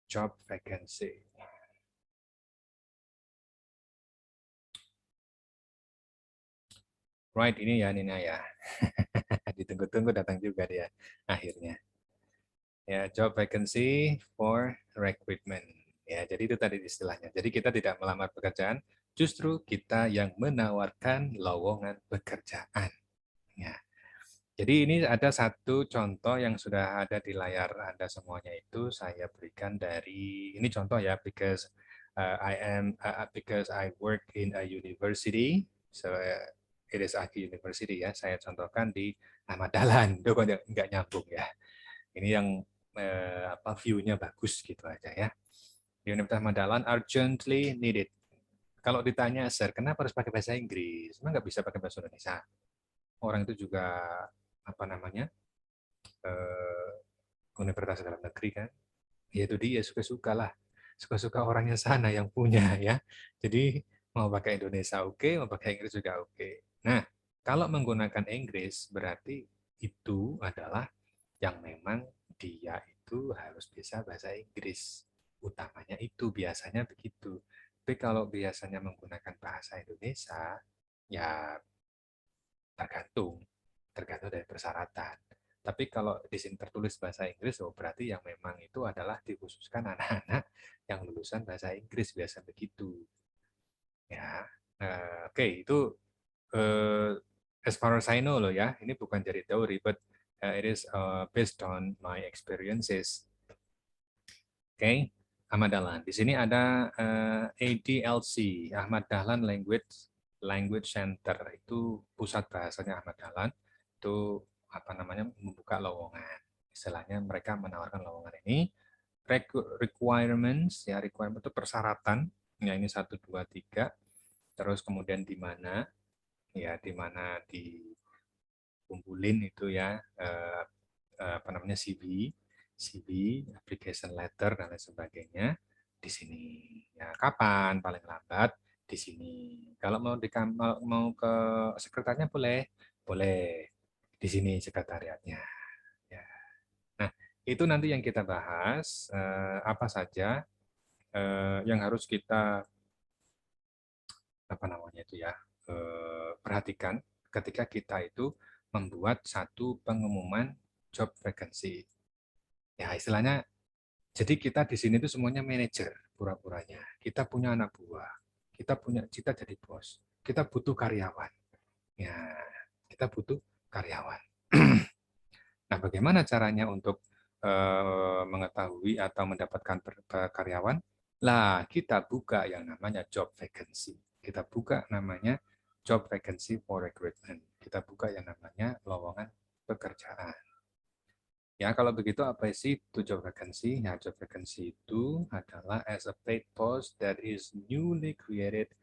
A: Job vacancy. Right, ini ya Nina ya. Ditunggu-tunggu datang juga dia akhirnya. Ya, job vacancy for recruitment. Ya, jadi itu tadi istilahnya. Jadi kita tidak melamar pekerjaan, justru kita yang menawarkan lowongan pekerjaan. Ya. Jadi ini ada satu contoh yang sudah ada di layar Anda semuanya itu saya berikan dari ini contoh ya because because I work in a university, so it is Aki University ya. Saya contohkan di Ahmad Dahlan. Itu kok nggak nyambung ya. Ini yang view-nya bagus gitu aja ya. Di Universitas Ahmad Dahlan urgently needed. Kalau ditanya, sir, kenapa harus pakai bahasa Inggris? Emang nggak bisa pakai bahasa Indonesia? Orang itu juga universitas dalam negeri kan, ya itu dia suka-suka lah, suka-suka orangnya sana yang punya ya. Jadi mau pakai Indonesia oke, mau pakai Inggris juga oke. Nah, kalau menggunakan Inggris berarti itu adalah yang memang dia itu harus bisa bahasa Inggris, utamanya itu biasanya begitu. Tapi kalau biasanya menggunakan bahasa Indonesia, ya tergantung dari persyaratan. Tapi kalau di sini tertulis bahasa Inggris, oh berarti yang memang itu adalah dikhususkan anak-anak yang lulusan bahasa Inggris, biasa begitu. Ya, oke, itu as far as I know loh ya, ini bukan jadi teori, but it is based on my experiences. Oke, Ahmad Dahlan. Di sini ada ADLC, Ahmad Dahlan Language Center, itu pusat bahasanya Ahmad Dahlan. Itu membuka lowongan. Istilahnya mereka menawarkan lowongan ini. Requirements, ya requirement itu persyaratan. Ya ini 1, 2, 3. Terus kemudian di mana? Ya di mana di kumpulin itu ya apa namanya CV, application letter dan lain sebagainya di sini. Ya, kapan paling lambat di sini. Kalau mau ke sekretariatnya boleh di sini sekretariatnya. Ya. Nah, itu nanti yang kita bahas apa saja yang harus kita apa namanya itu ya perhatikan ketika kita itu membuat satu pengumuman job vacancy. Ya istilahnya, jadi kita di sini itu semuanya manajer pura-puranya. Kita punya anak buah, kita punya cita jadi bos, kita butuh karyawan. Ya, kita butuh karyawan. Nah, bagaimana caranya untuk mengetahui atau mendapatkan karyawan? Lah, kita buka yang namanya job vacancy. Kita buka namanya job vacancy for recruitment. Kita buka yang namanya lowongan pekerjaan. Ya, kalau begitu apa sih itu job vacancy? Ya, job vacancy itu adalah as a paid post that is newly created,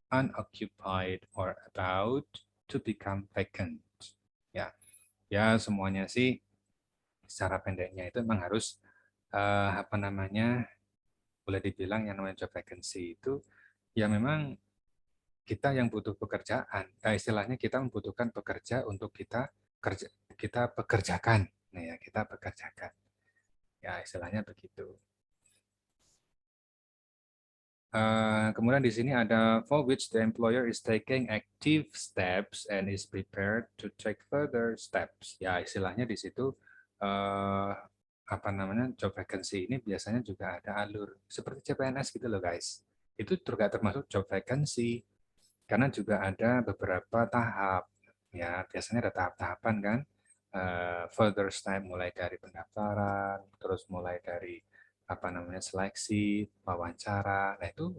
A: unoccupied, or about to become vacant. Ya, ya semuanya sih secara pendeknya itu memang harus apa namanya, boleh dibilang yang namanya job vacancy itu ya memang kita yang butuh pekerjaan, istilahnya kita membutuhkan pekerja untuk kita pekerjakan. Nah ya, kita pekerjakan. Ya istilahnya begitu. Kemudian di sini ada for which the employer is taking active steps and is prepared to take further steps. Ya istilahnya di situ apa namanya job vacancy ini biasanya juga ada alur seperti CPNS gitu loh guys. Itu juga termasuk job vacancy karena juga ada beberapa tahap. Ya biasanya ada tahap-tahapan kan. Further step mulai dari pendaftaran, terus mulai dari apa namanya seleksi, wawancara. Nah itu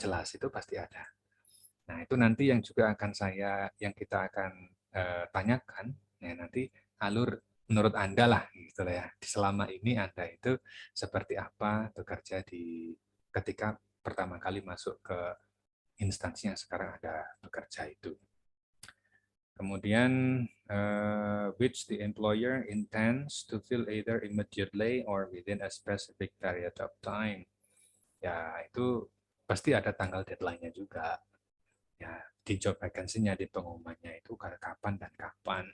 A: jelas itu pasti ada. Nah itu nanti yang juga akan yang kita akan tanyakan. Ya nanti alur menurut Anda lah gitu ya. Selama ini Anda itu seperti apa bekerja ketika pertama kali masuk ke instansi yang sekarang Anda bekerja itu. Kemudian which the employer intends to fill either immediately or within a specific period of time. Ya, itu pasti ada tanggal deadline-nya juga. Ya, di job vacancy-nya, di pengumumannya itu kapan dan kapan.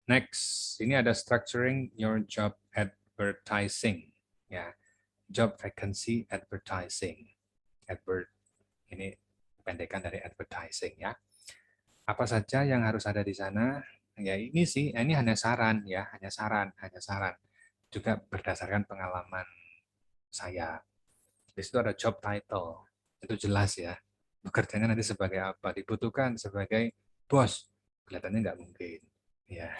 A: Next, ini ada structuring your job advertising. Ya, job vacancy advertising. Ini pendekan dari advertising ya. Apa saja yang harus ada di sana? Ya ini sih, ini hanya saran ya, hanya saran. Juga berdasarkan pengalaman saya. Di situ ada job title, itu jelas ya. Bekerjanya nanti sebagai apa? Dibutuhkan sebagai bos, kelihatannya nggak mungkin. Ya,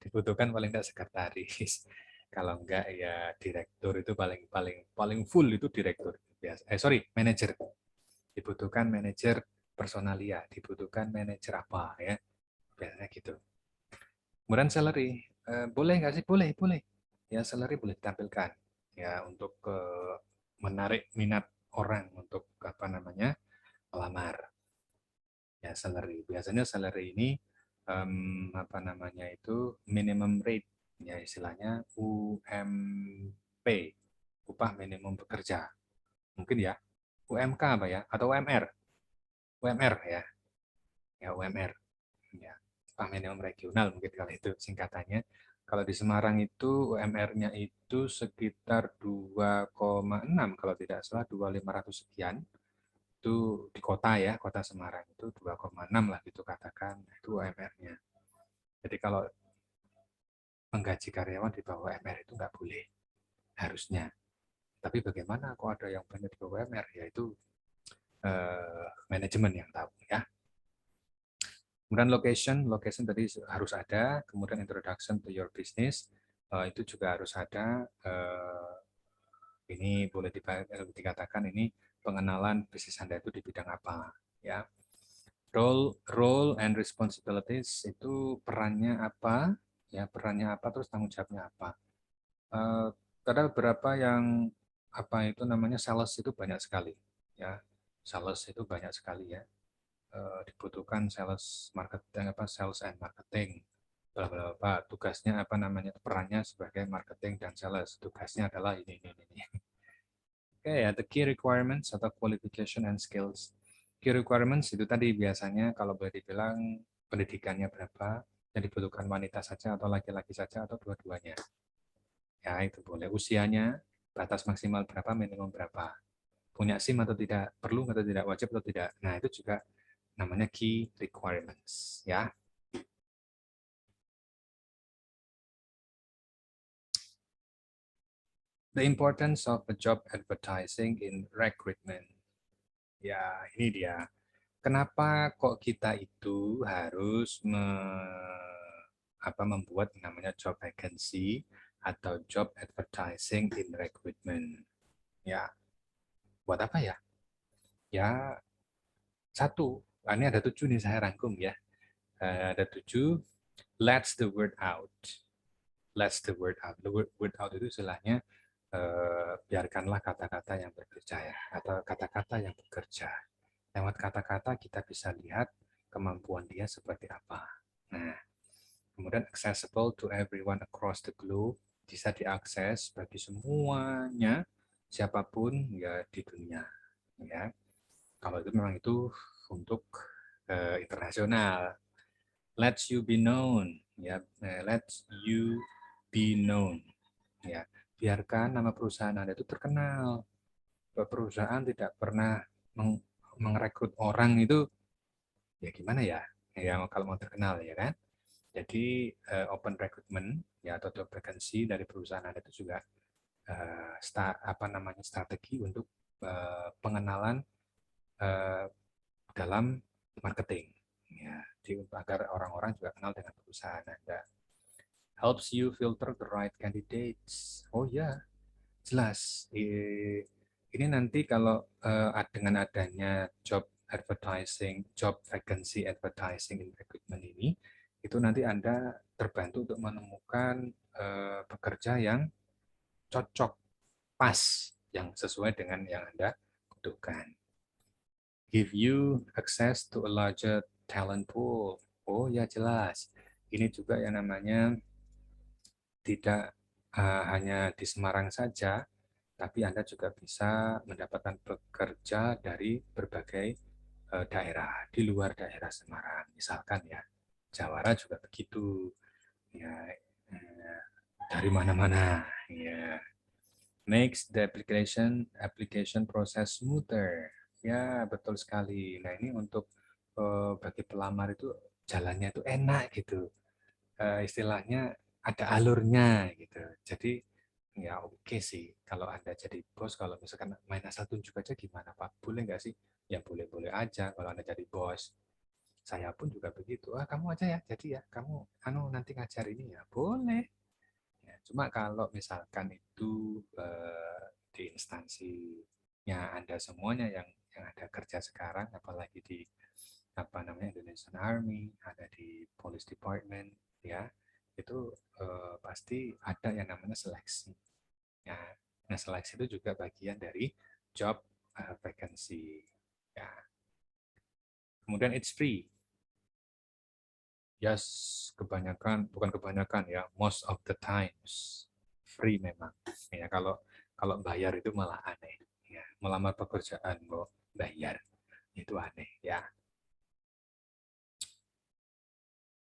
A: dibutuhkan paling nggak sekretaris. Kalau enggak ya direktur itu paling full itu direktur. Manajer. Dibutuhkan manajer personalia, dibutuhkan manajer apa ya, biasanya gitu. Kemudian salary, boleh nggak sih? Boleh. Ya salary boleh ditampilkan ya untuk menarik minat orang untuk apa namanya melamar. Ya salary, biasanya salary ini apa namanya itu minimum rate, ya istilahnya UMP, upah minimum pekerja. Mungkin ya UMK apa ya atau UMR ya. Ya UMR ya, upah minimum regional mungkin kalau itu singkatannya. Kalau di Semarang itu UMR-nya itu sekitar 2,6 kalau tidak salah, 2.500 sekian. Itu di kota ya, kota Semarang itu 2,6 lah gitu katakan, itu UMR-nya. Jadi kalau menggaji karyawan di bawah UMR itu nggak boleh, harusnya. Tapi bagaimana kok ada yang banyak di bawah UMR, yaitu manajemen yang tahu ya. Kemudian location tadi harus ada. Kemudian introduction to your business, itu juga harus ada. Ini boleh dikatakan ini pengenalan bisnis Anda itu di bidang apa, ya. Role and responsibilities itu perannya apa, ya perannya apa, terus tanggung jawabnya apa. Ada beberapa yang apa itu namanya sales itu banyak sekali, ya. Sales itu banyak sekali ya. dibutuhkan sales marketing sales and marketing, bla bla bla. Tugasnya apa namanya, perannya sebagai marketing dan sales. Tugasnya adalah ini. Oke ya, the key requirements atau qualification and skills. Key requirements itu tadi biasanya kalau boleh dibilang pendidikannya berapa, yang dibutuhkan wanita saja atau laki-laki saja atau dua-duanya. Ya itu boleh. Usianya batas maksimal berapa, minimum berapa. Punya SIM atau tidak, perlu atau tidak, wajib atau tidak. Nah itu juga namanya key requirements ya. The importance of a job advertising in recruitment. Ya, ini dia. Kenapa kok kita itu harus membuat namanya job vacancy atau job advertising in recruitment? Ya, buat apa ya? Ya, satu, ini ada 7 nih saya rangkum ya. Ada 7, let's the word out. Let's the word out. The word out itu istilahnya biarkanlah kata-kata yang bekerja ya, atau kata-kata yang bekerja. Lewat kata-kata kita bisa lihat kemampuan dia seperti apa. Nah, kemudian accessible to everyone across the globe, bisa diakses bagi semuanya, siapapun ya di dunia. Ya, kalau itu memang itu untuk internasional. Let you be known, ya, let you be known, ya. Biarkan nama perusahaan Anda itu terkenal. Perusahaan tidak pernah merekrut orang itu, ya gimana ya? Ya kalau mau terkenal ya kan. Jadi open recruitment ya atau job vacancy dari perusahaan Anda itu juga strategi untuk pengenalan dalam marketing. Ya, agar orang-orang juga kenal dengan perusahaan Anda. Helps you filter the right candidates. Oh ya, jelas. Ini nanti kalau dengan adanya job advertising, job vacancy advertising in recruitment ini, itu nanti Anda terbantu untuk menemukan pekerja yang cocok, pas, yang sesuai dengan yang Anda butuhkan. Give you access to a larger talent pool. Oh ya jelas. Ini juga yang namanya tidak hanya di Semarang saja, tapi Anda juga bisa mendapatkan pekerja dari berbagai daerah di luar daerah Semarang. Misalkan ya, Jawara juga begitu. Ya, dari mana-mana. Ya. Makes the application process smoother. Ya, betul sekali. Nah, ini untuk bagi pelamar itu jalannya itu enak gitu. Istilahnya ada alurnya gitu. Jadi ya oke sih kalau Anda jadi bos, kalau misalkan main asal tunjuk aja gimana Pak? Boleh nggak sih? Ya boleh-boleh aja kalau Anda jadi bos. Saya pun juga begitu. Kamu aja ya, jadi ya kamu nanti ngajar ini ya boleh. Ya, cuma kalau misalkan itu di instansinya Anda semuanya yang ada kerja sekarang, apalagi di Indonesian Army, ada di Police Department, ya itu pasti ada yang namanya seleksi. Ya, nah seleksi itu juga bagian dari job vacancy. Ya. Kemudian it's free. Yes, bukan kebanyakan ya, most of the times free memang. Ya kalau bayar itu malah aneh. Ya, melamar pekerjaan kok bayar itu aneh ya.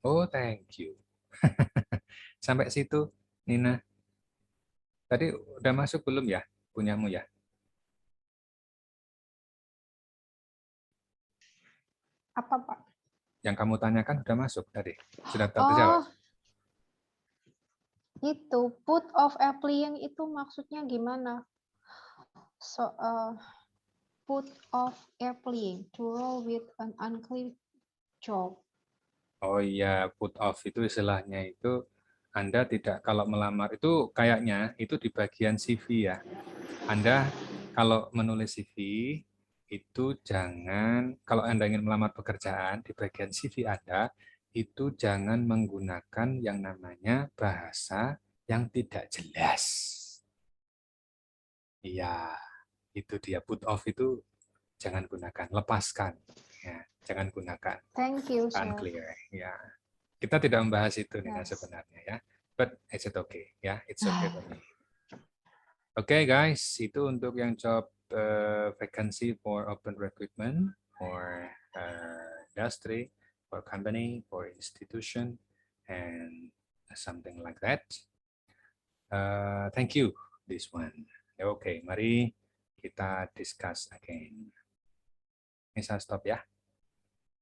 A: Oh, thank you. Sampai situ, Nina. Tadi udah masuk belum ya? Punyamu ya?
C: Apa, Pak?
A: Yang kamu tanyakan udah masuk tadi? Sudah terjawab?
C: Itu put of applying itu maksudnya gimana? So, put of applying to role with an unclear job.
A: Oh iya, put off itu istilahnya itu Anda tidak, kalau melamar itu kayaknya itu di bagian CV ya. Anda kalau menulis CV itu jangan, kalau Anda ingin melamar pekerjaan di bagian CV Anda itu jangan menggunakan yang namanya bahasa yang tidak jelas. Iya, itu dia put off itu jangan gunakan, lepaskan. Ya, jangan gunakan
C: Thank you, sir.
A: unclear. Ya, kita tidak membahas itu Nina
C: Yes.
A: sebenarnya ya. But is it okay? Ya, it's okay for me. Oke guys, itu untuk yang job vacancy for open recruitment for industry, for company, for institution, and something like that. Thank you, this one. Oke, mari kita discuss again. Ini saya stop ya.